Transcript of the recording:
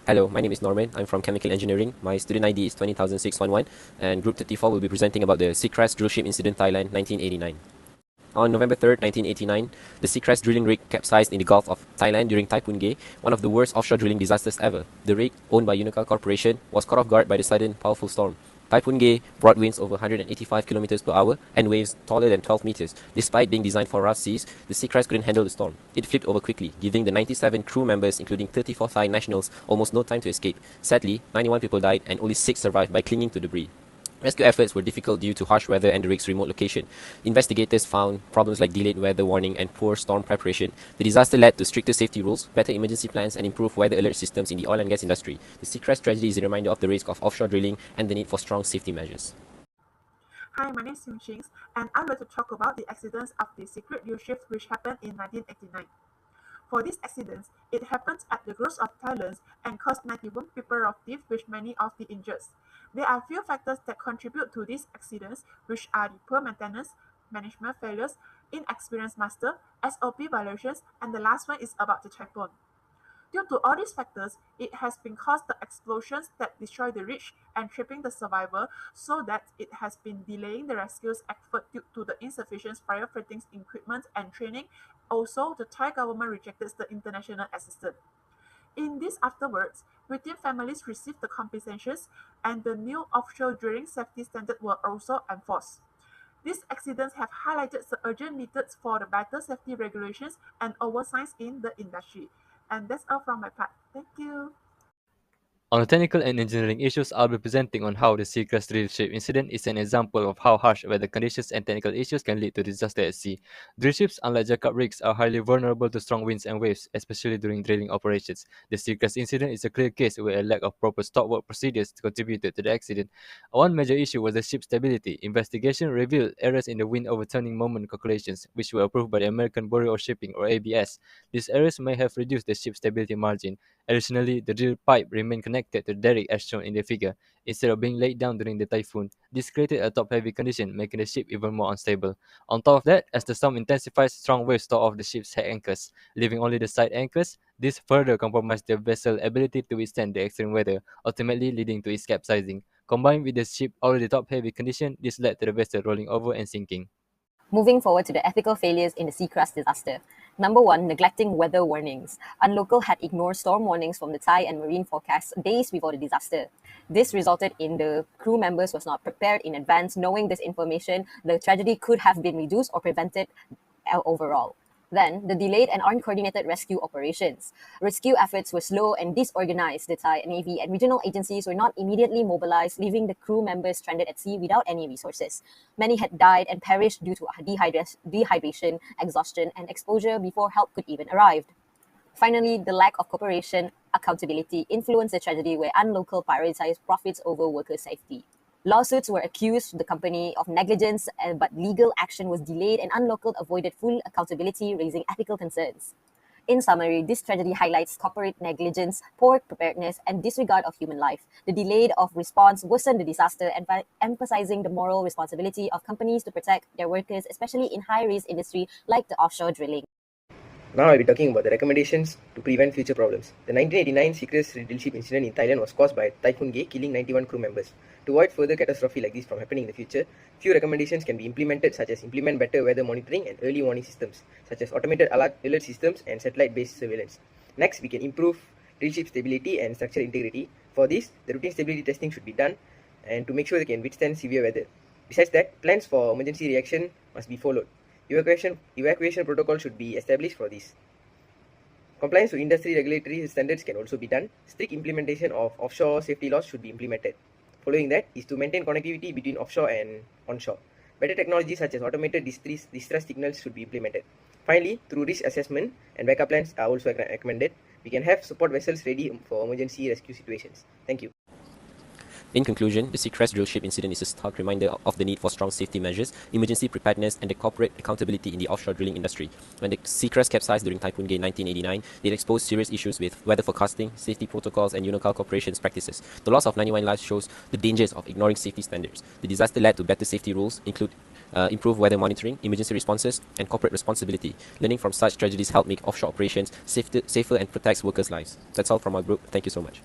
Hello, my name is Norman. I'm from Chemical Engineering. My student ID is 20611, and Group 34 will be presenting about the Seacrest drillship incident Thailand 1989. On November 3rd, 1989, the Seacrest drilling rig capsized in the Gulf of Thailand during Typhoon Gay, one of the worst offshore drilling disasters ever. The rig, owned by Unocal Corporation, was caught off guard by the sudden, powerful storm. Typhoon Gay brought winds over 185 kilometers per hour and waves taller than 12 meters. Despite being designed for rough seas, the Seacrest couldn't handle the storm. It flipped over quickly, giving the 97 crew members, including 34 Thai nationals, almost no time to escape. Sadly, 91 people died and only 6 survived by clinging to debris. Rescue efforts were difficult due to harsh weather and the rig's remote location. Investigators found problems like delayed weather warning and poor storm preparation. The disaster led to stricter safety rules, better emergency plans, and improved weather alert systems in the oil and gas industry. The Seacrest tragedy is a reminder of the risk of offshore drilling and the need for strong safety measures. Hi, my name is Sim Chings, and I'm going to talk about the accidents of the secret drill ship which happened in 1989. For these accidents, it happened at the coast of Thailand and caused 91 people of death with many of the injured. There are few factors that contribute to these accidents, which are the poor maintenance, management failures, inexperienced master, SOP violations, and the last one is about the typhoon. Due to all these factors, it has been caused the explosions that destroy the rich and trapping the survivor, so that it has been delaying the rescue effort due to the insufficient firefighting equipment and training. Also, the Thai government rejected the international assistance. In this afterwards, victim families received the compensations and the new offshore drilling safety standards were also enforced. These accidents have highlighted the urgent needs for the better safety regulations and oversight in the industry. And that's all from my part. Thank you. On the technical and engineering issues, I'll be presenting on how the Seacrest drillship incident is an example of how harsh weather conditions and technical issues can lead to disaster at sea. Drillships, unlike jackup rigs, are highly vulnerable to strong winds and waves, especially during drilling operations. The Seacrest incident is a clear case where a lack of proper stop work procedures contributed to the accident. One major issue was the ship's stability. Investigation revealed errors in the wind overturning moment calculations, which were approved by the American Bureau of Shipping, or ABS. These errors may have reduced the ship's stability margin. Additionally, the drill pipe remained connected to the derrick as shown in the figure, instead of being laid down during the typhoon. This created a top-heavy condition, making the ship even more unstable. On top of that, as the storm intensifies, strong waves tore off the ship's head anchors, leaving only the side anchors. This further compromised the vessel's ability to withstand the extreme weather, ultimately leading to its capsizing. Combined with the ship's already top-heavy condition, this led to the vessel rolling over and sinking. Moving forward to the ethical failures in the Seacrest disaster. Number 1, neglecting weather warnings. Unlocal had ignored storm warnings from the Thai and marine forecasts days before the disaster. This resulted in the crew members was not prepared in advance. Knowing this information, the tragedy could have been reduced or prevented overall. Then, the delayed and uncoordinated rescue operations. Rescue efforts were slow and disorganized. The Thai Navy and regional agencies were not immediately mobilized, leaving the crew members stranded at sea without any resources. Many had died and perished due to dehydration, exhaustion, and exposure before help could even arrive. Finally, the lack of cooperation, accountability influenced the tragedy where Unlocal prioritized profits over worker safety. Lawsuits were accused the company of negligence, but legal action was delayed and Unlocal avoided full accountability, raising ethical concerns. In summary, this tragedy highlights corporate negligence, poor preparedness, and disregard of human life. The delay of response worsened the disaster, emphasizing the moral responsibility of companies to protect their workers, especially in high-risk industry like the offshore drilling. Now I'll be talking about the recommendations to prevent future problems. The 1989 Seacrest drillship incident in Thailand was caused by Typhoon Gay, killing 91 crew members. To avoid further catastrophe like this from happening in the future, few recommendations can be implemented, such as implement better weather monitoring and early warning systems, such as automated alert systems and satellite-based surveillance. Next, we can improve drillship stability and structural integrity. For this, the routine stability testing should be done and to make sure they can withstand severe weather. Besides that, plans for emergency reaction must be followed. Evacuation protocol should be established for this. Compliance to industry regulatory standards can also be done. Strict implementation of offshore safety laws should be implemented. Following that is to maintain connectivity between offshore and onshore. Better technology such as automated distress signals should be implemented. Finally, through risk assessment and backup plans are also recommended. We can have support vessels ready for emergency rescue situations. Thank you. In conclusion, the Seacrest drillship incident is a stark reminder of the need for strong safety measures, emergency preparedness, and the corporate accountability in the offshore drilling industry. When the Seacrest capsized during Typhoon Gay 1989, it exposed serious issues with weather forecasting, safety protocols, and Unocal Corporation's practices. The loss of 91 lives shows the dangers of ignoring safety standards. The disaster led to better safety rules, include improved weather monitoring, emergency responses, and corporate responsibility. Learning from such tragedies help make offshore operations safer and protects workers' lives. That's all from our group. Thank you so much.